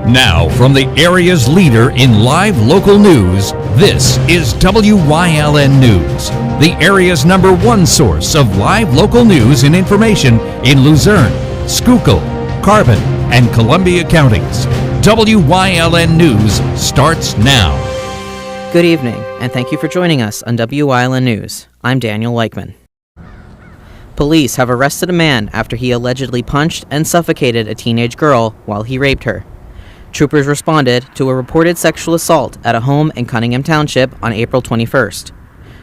Now, from the area's leader in live local news, this is Wyln News, the area's #1 source of live local news and information in Luzerne, Schuylkill, Carbon, and Columbia counties. Wyln News starts now. Good evening, and thank you for joining us on Wyln News. I'm Daniel Weichman. Police have arrested a man after he allegedly punched and suffocated a teenage girl while he raped her. Troopers responded to a reported sexual assault at a home in Cunningham Township on April 21st.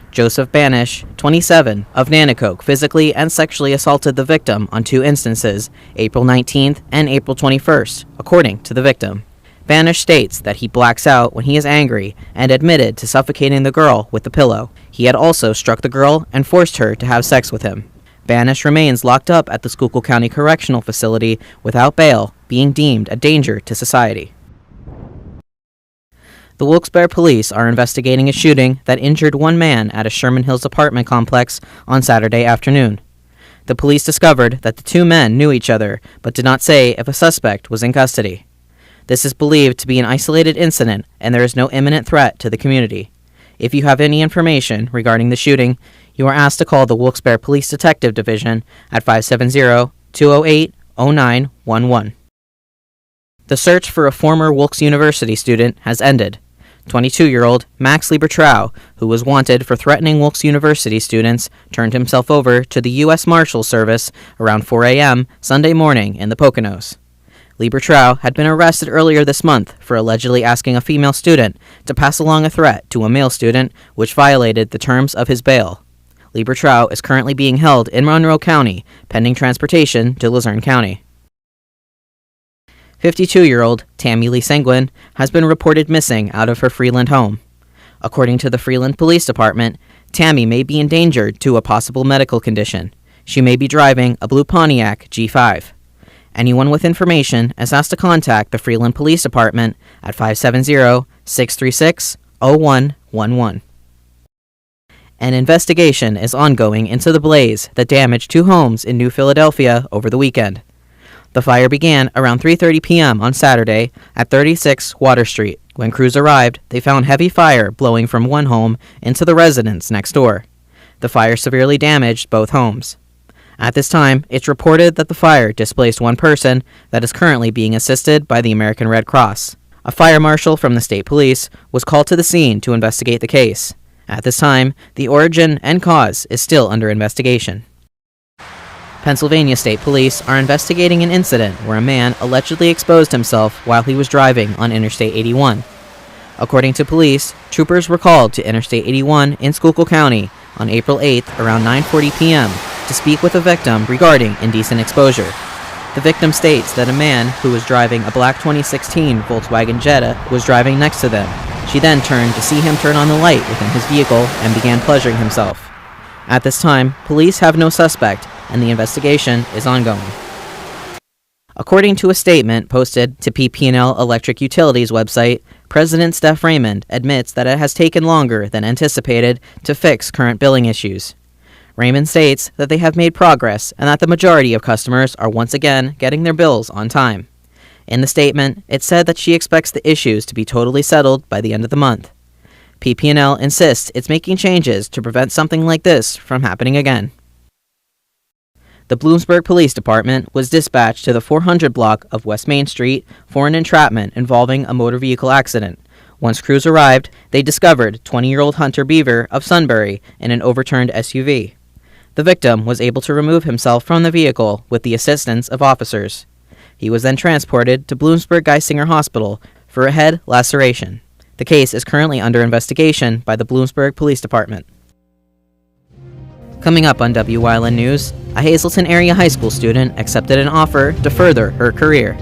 Joseph Banish, 27, of Nanticoke, physically and sexually assaulted the victim on 2 instances, April 19th and April 21st, according to the victim. Banish states that he blacks out when he is angry and admitted to suffocating the girl with the pillow. He had also struck the girl and forced her to have sex with him. Banish remains locked up at the Schuylkill County Correctional Facility without bail, being deemed a danger to society. The Wilkes-Barre police are investigating a shooting that injured one man at a Sherman Hills apartment complex on Saturday afternoon. The police discovered that the 2 men knew each other, but did not say if a suspect was in custody. This is believed to be an isolated incident, and there is no imminent threat to the community. If you have any information regarding the shooting, you are asked to call the Wilkes-Barre Police Detective Division at 570-208-0911. The search for a former Wilkes University student has ended. 22-year-old Max Liebertrau, who was wanted for threatening Wilkes University students, turned himself over to the U.S. Marshals Service around 4 a.m. Sunday morning in the Poconos. Liebertrau had been arrested earlier this month for allegedly asking a female student to pass along a threat to a male student, which violated the terms of his bail. Liebertrau is currently being held in Monroe County, pending transportation to Luzerne County. 52-year-old Tammy Lee Seguin has been reported missing out of her Freeland home. According to the Freeland Police Department, Tammy may be endangered to a possible medical condition. She may be driving a blue Pontiac G5. Anyone with information is asked to contact the Freeland Police Department at 570-636-0111. An investigation is ongoing into the blaze that damaged 2 homes in New Philadelphia over the weekend. The fire began around 3:30 p.m. on Saturday at 36 Water Street. When crews arrived, they found heavy fire blowing from one home into the residence next door. The fire severely damaged both homes. At this time, it's reported that the fire displaced one person that is currently being assisted by the American Red Cross. A fire marshal from the state police was called to the scene to investigate the case. At this time, the origin and cause is still under investigation. Pennsylvania State Police are investigating an incident where a man allegedly exposed himself while he was driving on Interstate 81. According to police, troopers were called to Interstate 81 in Schuylkill County on April 8th around 9:40 p.m. to speak with a victim regarding indecent exposure. The victim states that a man who was driving a black 2016 Volkswagen Jetta was driving next to them. She then turned to see him turn on the light within his vehicle and began pleasuring himself. At this time, police have no suspect, and the investigation is ongoing. According to a statement posted to PP&L Electric Utilities website, President Steph Raymond admits that it has taken longer than anticipated to fix current billing issues. Raymond states that they have made progress and that the majority of customers are once again getting their bills on time. In the statement, it said that she expects the issues to be totally settled by the end of the month. PP&L insists it's making changes to prevent something like this from happening again. The Bloomsburg Police Department was dispatched to the 400 block of West Main Street for an entrapment involving a motor vehicle accident. Once crews arrived, they discovered 20-year-old Hunter Beaver of Sunbury in an overturned SUV. The victim was able to remove himself from the vehicle with the assistance of officers. He was then transported to Bloomsburg Geisinger Hospital for a head laceration. The case is currently under investigation by the Bloomsburg Police Department. Coming up on Wyln News, a Hazleton area high school student accepted an offer to further her career.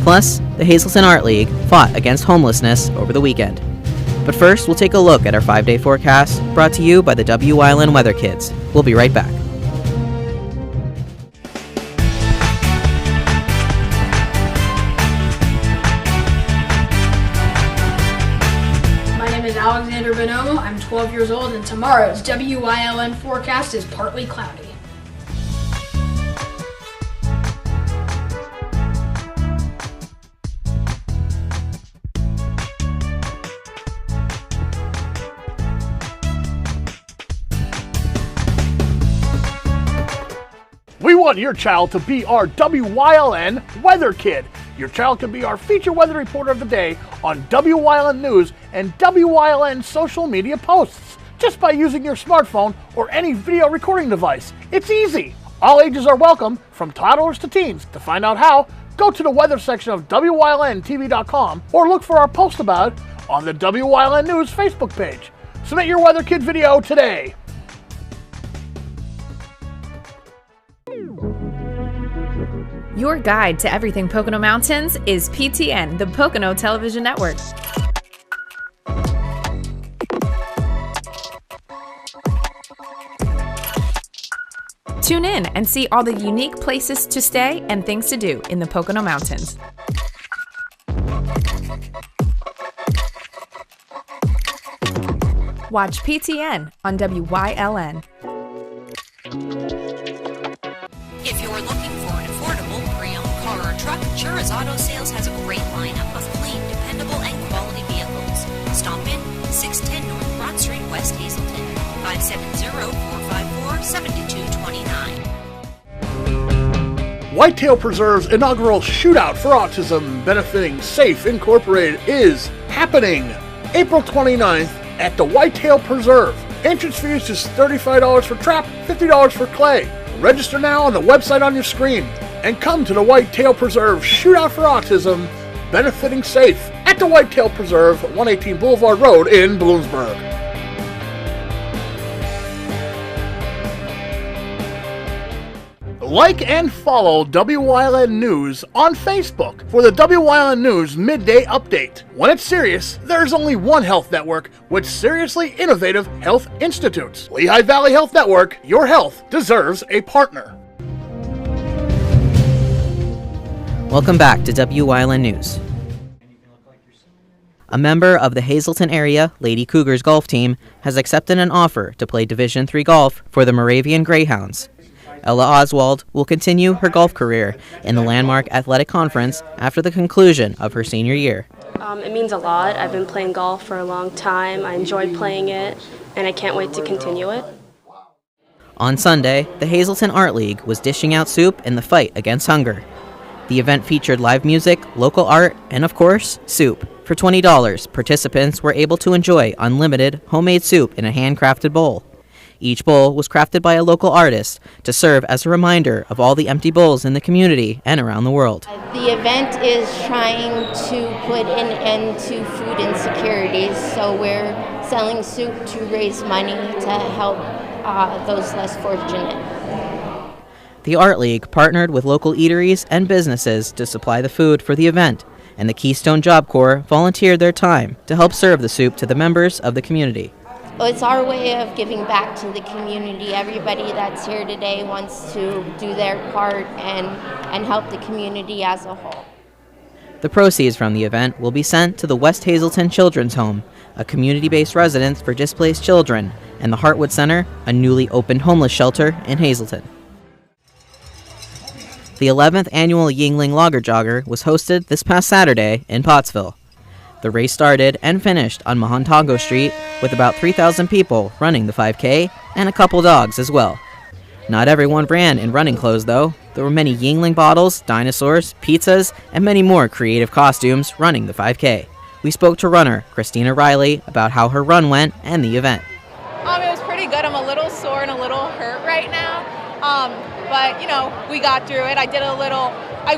Plus, the Hazleton Art League fought against homelessness over the weekend. But first, we'll take a look at our 5-day forecast, brought to you by the Wyln Weather Kids. We'll be right back. My name is Alexander Bonomo. I'm 12 years old, and tomorrow's Wyln forecast is partly cloudy. want your child to be our WYLN Weather Kid. Your child can be our feature weather reporter of the day on WYLN News and WYLN social media posts, just by using your smartphone or any video recording device. It's easy. All ages are welcome, from toddlers to teens. To find out how, go to the weather section of WYLNTV.com or look for our post about it on the WYLN News Facebook page. Submit your Weather Kid video today. Your guide to everything Pocono Mountains is PTN, the Pocono Television Network. Tune in and see all the unique places to stay and things to do in the Pocono Mountains. Watch PTN on WYLN. If you're looking for an affordable pre-owned car or truck, Chura's Auto Sales has a great lineup of clean, dependable, and quality vehicles. Stop in 610 North Broad Street, West Hazelton, 570-454-7229. Whitetail Preserve's inaugural Shootout for Autism benefiting SAFE Incorporated is happening April 29th at the Whitetail Preserve. Entrance fee is just $35 for trap, $50 for clay. Register now on the website on your screen and come to the Whitetail Preserve Shootout for Autism benefiting SAFE at the Whitetail Preserve, 118 Boulevard Road in Bloomsburg. Like and follow WYLN News on Facebook for the WYLN News Midday Update. When it's serious, there's only one health network with seriously innovative health institutes. Lehigh Valley Health Network, your health deserves a partner. Welcome back to WYLN News. A member of the Hazelton area Lady Cougars golf team has accepted an offer to play Division III golf for the Moravian Greyhounds. Ella Oswald will continue her golf career in the Landmark Athletic Conference after the conclusion of her senior year. It means a lot. I've been playing golf for a long time. I enjoy playing it, and I can't wait to continue it. On Sunday, the Hazelton Art League was dishing out soup in the fight against hunger. The event featured live music, local art, and of course, soup. For $20, participants were able to enjoy unlimited homemade soup in a handcrafted bowl. Each bowl was crafted by a local artist to serve as a reminder of all the empty bowls in the community and around the world. The event is trying to put an end to food insecurities, so we're selling soup to raise money to help those less fortunate. The Art League partnered with local eateries and businesses to supply the food for the event, and the Keystone Job Corps volunteered their time to help serve the soup to the members of the community. Well, it's our way of giving back to the community. Everybody that's here today wants to do their part and help the community as a whole. The proceeds from the event will be sent to the West Hazelton Children's Home, a community-based residence for displaced children, and the Heartwood Center, a newly opened homeless shelter in Hazelton. The 11th annual Yingling Lager Jogger was hosted this past Saturday in Pottsville. The race started and finished on Mahontongo Street with about 3,000 people running the 5K and a couple dogs as well. Not everyone ran in running clothes though. There were many Yingling bottles, dinosaurs, pizzas, and many more creative costumes running the 5K. We spoke to runner Christina Riley about how her run went and the event. It was pretty good. I'm a little sore and a little hurt right now. But, we got through it. I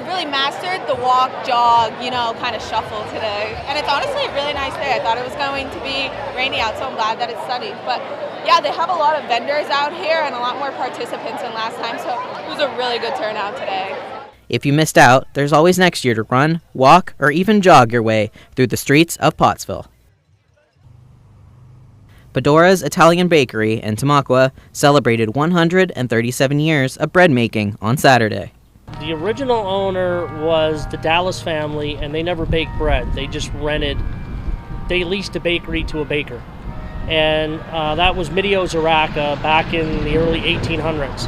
really mastered the walk, jog, kind of shuffle today. And it's honestly a really nice day. I thought it was going to be rainy out, so I'm glad that it's sunny. But yeah, they have a lot of vendors out here and a lot more participants than last time, so it was a really good turnout today. If you missed out, there's always next year to run, walk, or even jog your way through the streets of Pottsville. Bedora's Italian Bakery in Tamaqua celebrated 137 years of bread making on Saturday. The original owner was the Dallas family, and they never baked bread. They just they leased a bakery to a baker. And that was Midio Zaraca back in the early 1800s.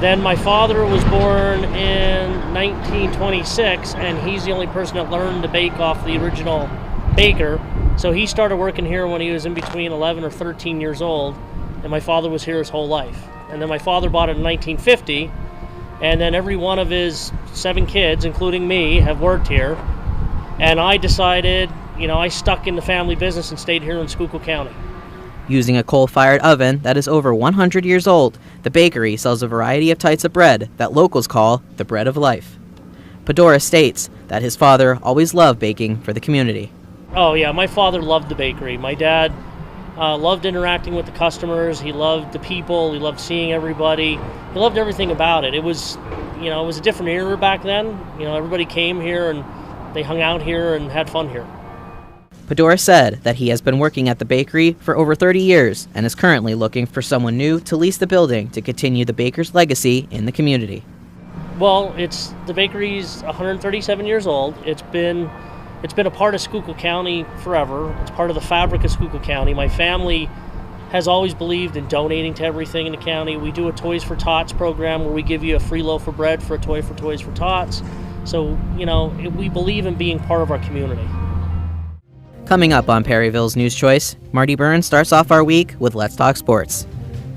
Then my father was born in 1926, and he's the only person that learned to bake off the original baker. So he started working here when he was in between 11 or 13 years old, and my father was here his whole life. And then my father bought it in 1950, And then every one of his 7 kids, including me, have worked here. And I decided, I stuck in the family business and stayed here in Schuylkill County. Using a coal-fired oven that is over 100 years old, the bakery sells a variety of types of bread that locals call the bread of life. Pedora states that his father always loved baking for the community. Oh yeah, my father loved the bakery. My dad loved interacting with the customers. He loved the people. He loved seeing everybody. He loved everything about it. It was a different era back then. Everybody came here and they hung out here and had fun here. Pedora said that he has been working at the bakery for over 30 years and is currently looking for someone new to lease the building to continue the baker's legacy in the community. Well, the bakery's 137 years old. It's been a part of Schuylkill County forever. It's part of the fabric of Schuylkill County. My family has always believed in donating to everything in the county. We do a Toys for Tots program where we give you a free loaf of bread for a toy for Toys for Tots. So, we believe in being part of our community. Coming up on Perryville's News Choice, Marty Burns starts off our week with Let's Talk Sports.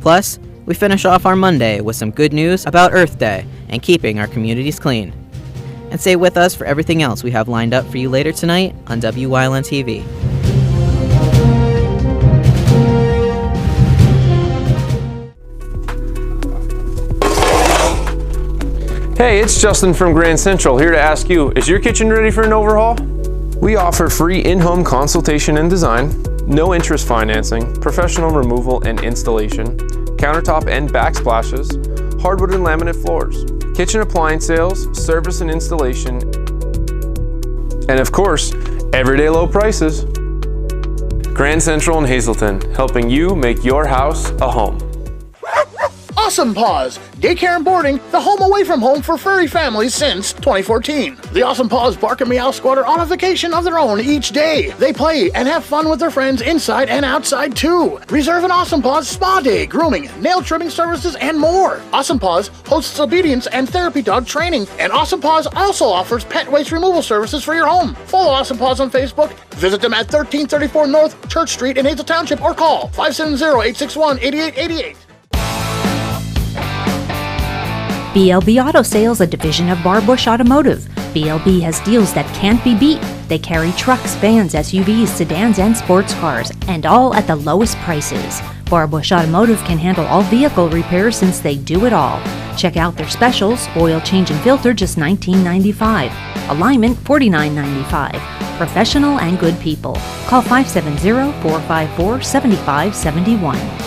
Plus, we finish off our Monday with some good news about Earth Day and keeping our communities clean. And stay with us for everything else we have lined up for you later tonight on Wyln TV. Hey, it's Justin from Grand Central here to ask you, is your kitchen ready for an overhaul? We offer free in-home consultation and design, no interest financing, professional removal and installation, countertop and backsplashes, hardwood and laminate floors, kitchen appliance sales, service and installation, and of course, everyday low prices. Grand Central in Hazleton, helping you make your house a home. Awesome Paws, daycare and boarding, the home away from home for furry families since 2014. The Awesome Paws Bark and Meow Squad are on a vacation of their own each day. They play and have fun with their friends inside and outside too. Reserve an Awesome Paws spa day, grooming, nail trimming services, and more. Awesome Paws hosts obedience and therapy dog training, and Awesome Paws also offers pet waste removal services for your home. Follow Awesome Paws on Facebook, visit them at 1334 North Church Street in Hazel Township, or call 570-861-8888. BLB Auto Sales, a division of Bar Bush Automotive. BLB has deals that can't be beat. They carry trucks, vans, SUVs, sedans, and sports cars, and all at the lowest prices. Bar Bush Automotive can handle all vehicle repairs since they do it all. Check out their specials: oil change and filter, just $19.95. Alignment, $49.95. Professional and good people. Call 570-454-7571.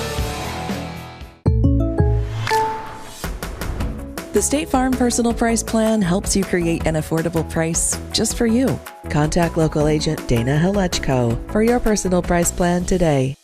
The State Farm Personal Price Plan helps you create an affordable price just for you. Contact local agent Dana Halechko for your personal price plan today.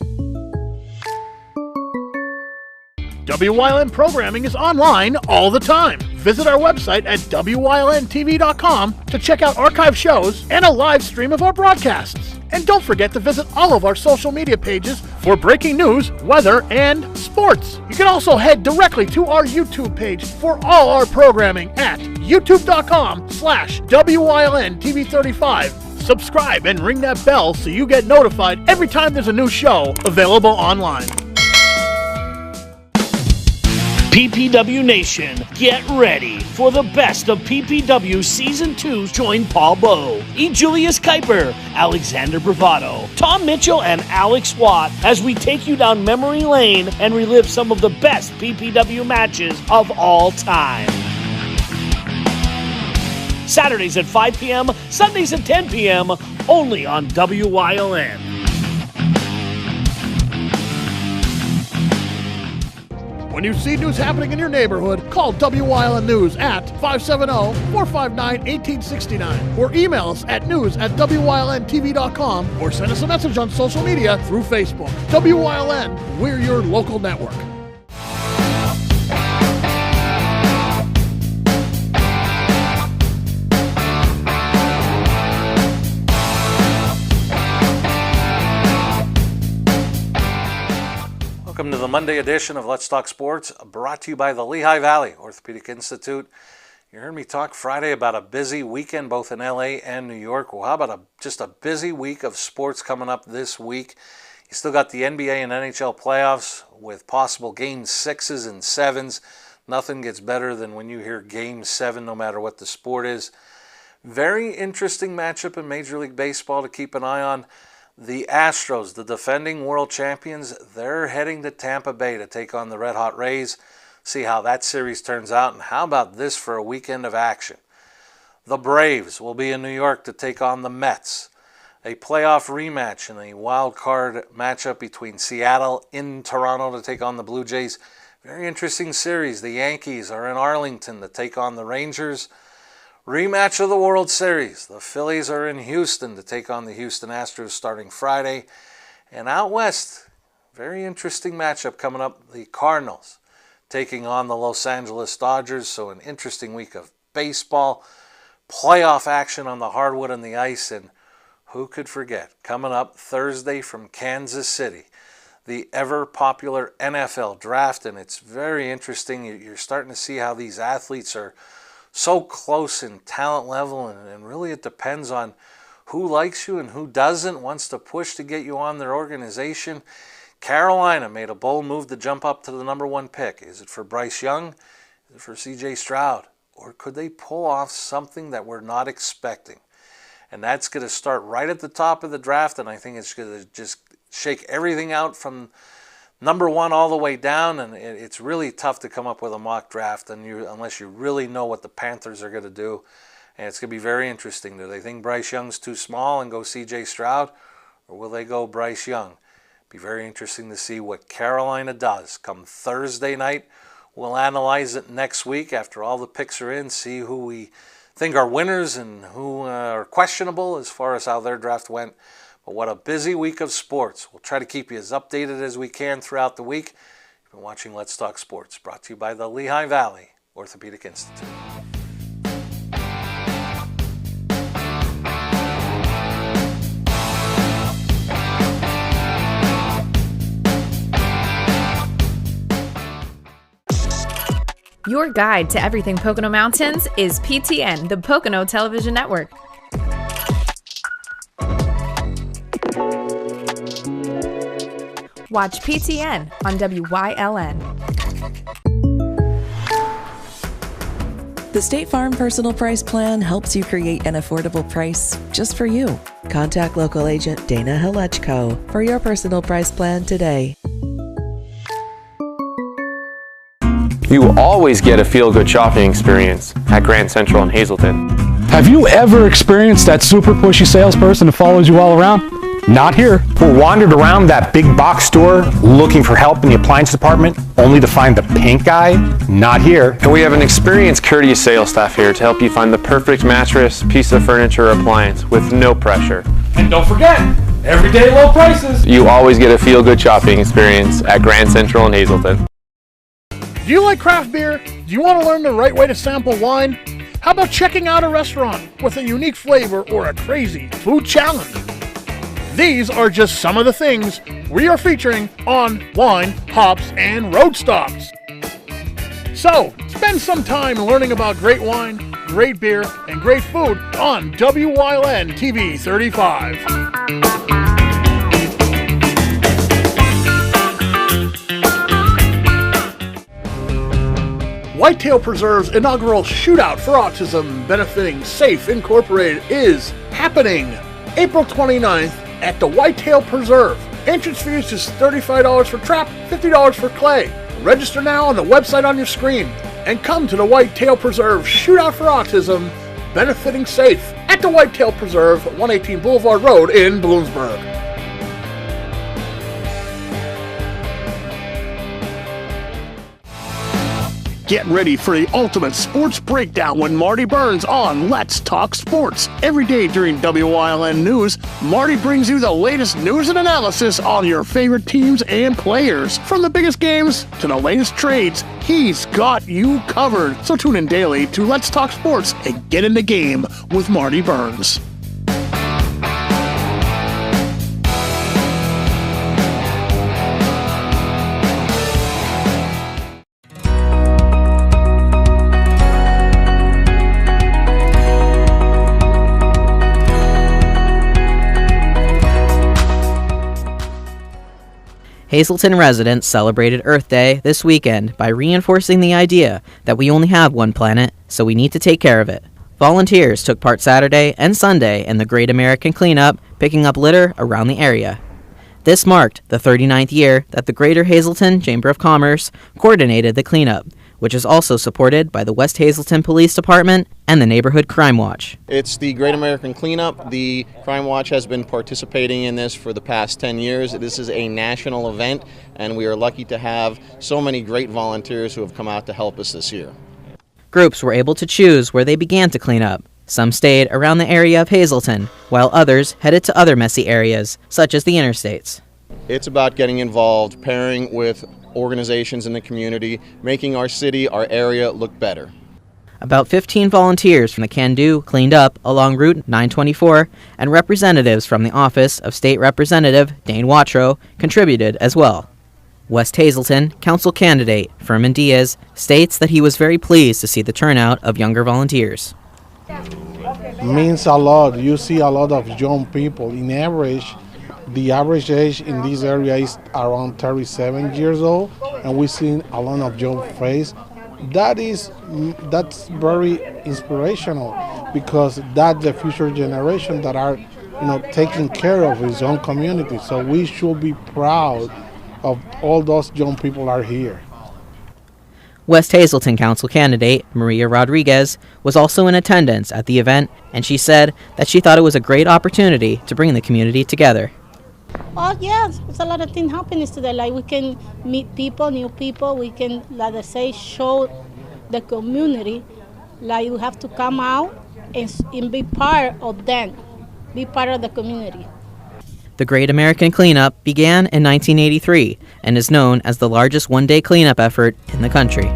WYLN programming is online all the time. Visit our website at WYLNTV.com to check out archive shows and a live stream of our broadcasts. And don't forget to visit all of our social media pages for breaking news, weather, and sports. You can also head directly to our YouTube page for all our programming at youtube.com/WYLNTV35. Subscribe and ring that bell so you get notified every time there's a new show available online. PPW Nation, get ready for the best of PPW Season 2. Join Paul Bowe, E. Julius Kuiper, Alexander Bravado, Tom Mitchell, and Alex Watt as we take you down memory lane and relive some of the best PPW matches of all time. Saturdays at 5 p.m., Sundays at 10 p.m., only on WYLN. When you see news happening in your neighborhood, call WYLN News at 570-459-1869 or email us at news@WYLNTV.com or send us a message on social media through Facebook. WYLN, we're your local network. Welcome to the Monday edition of Let's Talk Sports, brought to you by the Lehigh Valley Orthopedic Institute. You heard me talk Friday about a busy weekend both in LA and New York. Well, how about just a busy week of sports coming up this week? You still got the NBA and NHL playoffs with possible game 6s and 7s. Nothing gets better than when you hear Game 7, no matter what the sport is. Very interesting matchup in Major League Baseball to keep an eye on. The Astros, the defending world champions, they're heading to Tampa Bay to take on the Red Hot Rays. See how that series turns out, and how about this for a weekend of action? The Braves will be in New York to take on the Mets. A playoff rematch in a wild card matchup between Seattle in Toronto to take on the Blue Jays. Very interesting series. The Yankees are in Arlington to take on the Rangers. Rematch of the World Series. The Phillies are in Houston to take on the Houston Astros starting Friday. And out west, very interesting matchup coming up. The Cardinals taking on the Los Angeles Dodgers. So an interesting week of baseball. Playoff action on the hardwood and the ice. And who could forget, coming up Thursday from Kansas City, the ever-popular NFL draft. And it's very interesting. You're starting to see how these athletes are so close in talent level, and really it depends on who likes you and who doesn't, wants to push to get you on their organization. Carolina made a bold move to jump up to the number 1 pick. Is it for Bryce Young? Is it for C.J. Stroud? Or could they pull off something that we're not expecting? And that's going to start right at the top of the draft, and I think it's going to just shake everything out from number 1 all the way down, and it's really tough to come up with a mock draft unless you really know what the Panthers are going to do. And it's going to be very interesting. Do they think Bryce Young's too small and go C.J. Stroud, or will they go Bryce Young? Be very interesting to see what Carolina does come Thursday night. We'll analyze it next week after all the picks are in, see who we think are winners and who are questionable as far as how their draft went. But what a busy week of sports. We'll try to keep you as updated as we can throughout the week. You've been watching Let's Talk Sports, brought to you by the Lehigh Valley Orthopedic Institute. Your guide to everything Pocono Mountains is PTN, the Pocono Television Network. Watch PTN on WYLN. The State Farm Personal Price Plan helps you create an affordable price just for you. Contact local agent Dana Helechko for your personal price plan today. You will always get a feel-good shopping experience at Grand Central in Hazleton. Have you ever experienced that super pushy salesperson that follows you all around? Not here. Or wandered around that big box store looking for help in the appliance department, only to find the pink guy? Not here. And we have an experienced, courteous sales staff here to help you find the perfect mattress, piece of furniture, or appliance with no pressure. And don't forget, everyday low prices. You always get a feel-good shopping experience at Grand Central in Hazleton. Do you like craft beer? Do you want to learn the right way to sample wine? How about checking out a restaurant with a unique flavor or a crazy food challenge? These are just some of the things we are featuring on Wine, Hops, and Road Stops. So, spend some time learning about great wine, great beer, and great food on WYLN TV 35. Whitetail Preserve's inaugural Shootout for Autism benefiting SAFE Incorporated is happening April 29th at the Whitetail Preserve. Entrance fee is just $35 for trap, $50 for clay. Register now on the website on your screen and come to the Whitetail Preserve Shootout for Autism benefiting SAFE at the Whitetail Preserve, 118 Boulevard Road in Bloomsburg. Get ready for the ultimate sports breakdown with Marty Burns on Let's Talk Sports. Every day during WYLN News, Marty brings you the latest news and analysis on your favorite teams and players. From the biggest games to the latest trades, he's got you covered. So tune in daily to Let's Talk Sports and get in the game with Marty Burns. Hazleton residents celebrated Earth Day this weekend by reinforcing the idea that we only have one planet, so we need to take care of it. Volunteers took part Saturday and Sunday in the Great American Cleanup, picking up litter around the area. This marked the 39th year that the Greater Hazleton Chamber of Commerce coordinated the cleanup, which is also supported by the West Hazleton Police Department and the Neighborhood Crime Watch. It's the Great American Cleanup. The Crime Watch has been participating in this for the past 10 years. This is a national event, and we are lucky to have so many great volunteers who have come out to help us this year. Groups were able to choose where they began to clean up. Some stayed around the area of Hazleton, while others headed to other messy areas, such as the interstates. It's about getting involved, pairing with organizations in the community, making our city, our area look better. About 15 volunteers from the Can Do cleaned up along Route 924, and representatives from the office of State Representative Dane Watrow contributed as well. West Hazleton council candidate Furman Diaz states that he was very pleased to see the turnout of younger volunteers. Means a lot. You see a lot of young people. In average, the average age in this area is around 37 years old, and we see a lot of young face. That's very inspirational, because that's the future generation that are, taking care of his own community. So we should be proud of all those young people are here. West Hazleton Council candidate Maria Rodriguez was also in attendance at the event, and she said that she thought it was a great opportunity to bring the community together. Oh yes, there's a lot of things happening today. Like we can meet people, new people. We can, like I say, show the community. Like you have to come out and be part of them, be part of the community. The Great American Cleanup began in 1983 and is known as the largest one-day cleanup effort in the country.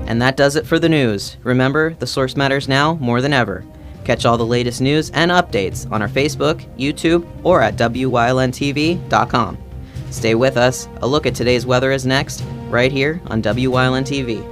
And that does it for the news. Remember, the source matters now more than ever. Catch all the latest news and updates on our Facebook, YouTube, or at WYLNTV.com. Stay with us. A look at today's weather is next, right here on WYLN TV.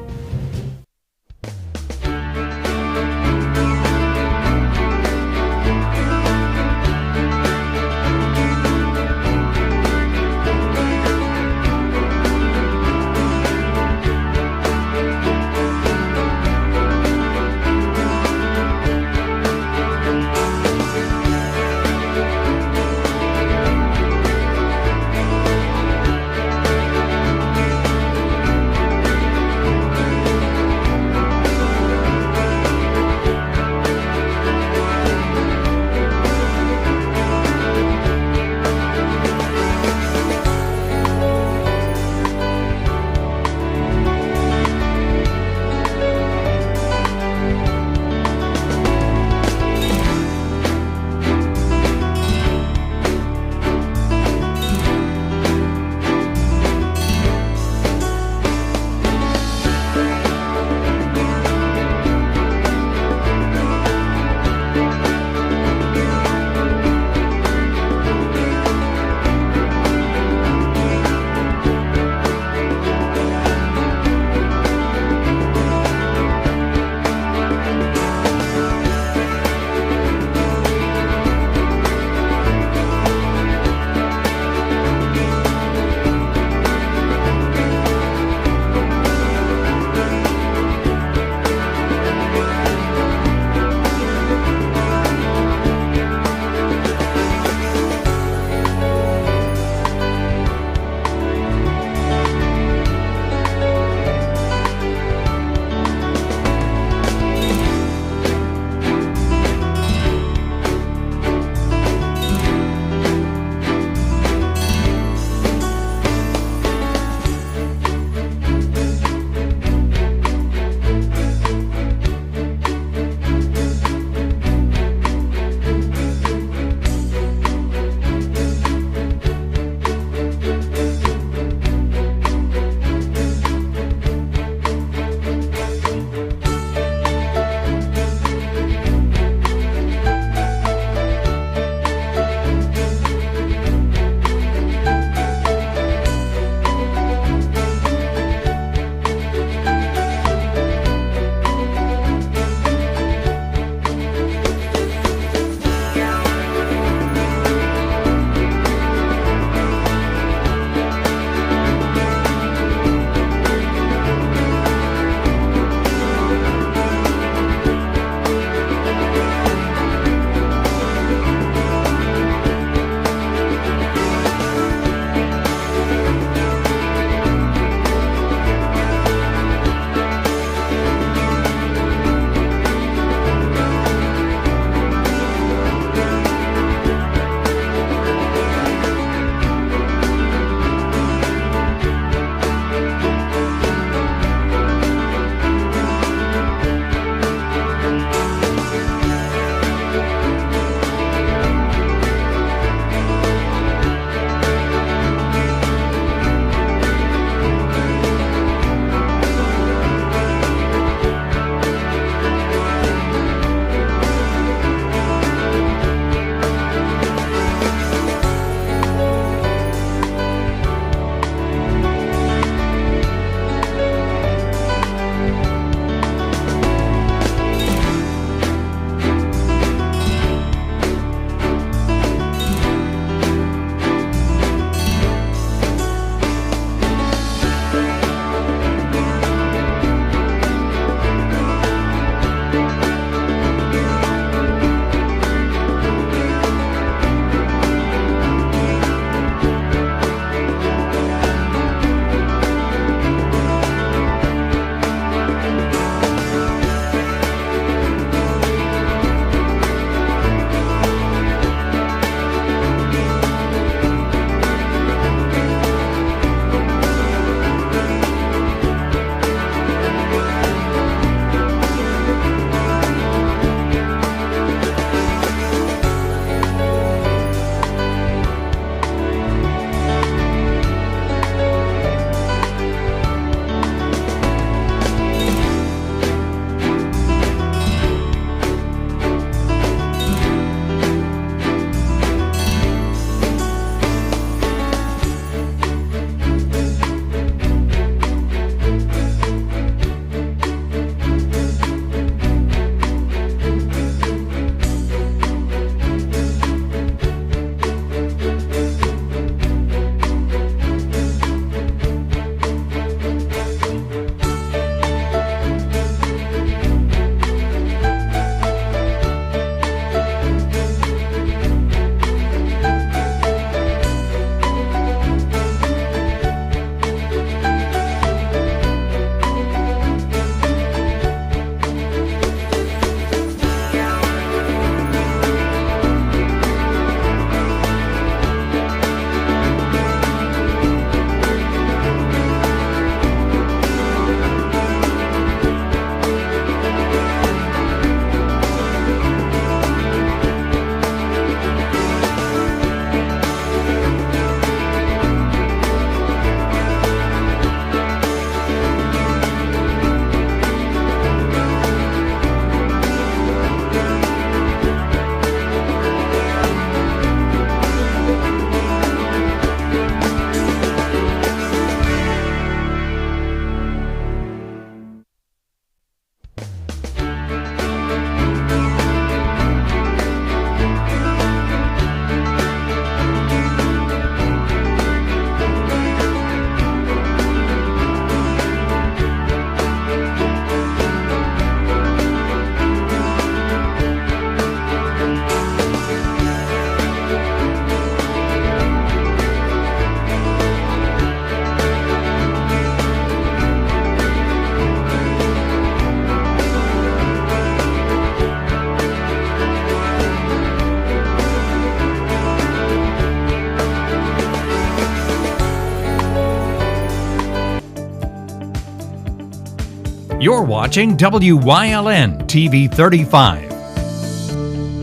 You're watching WYLN TV 35.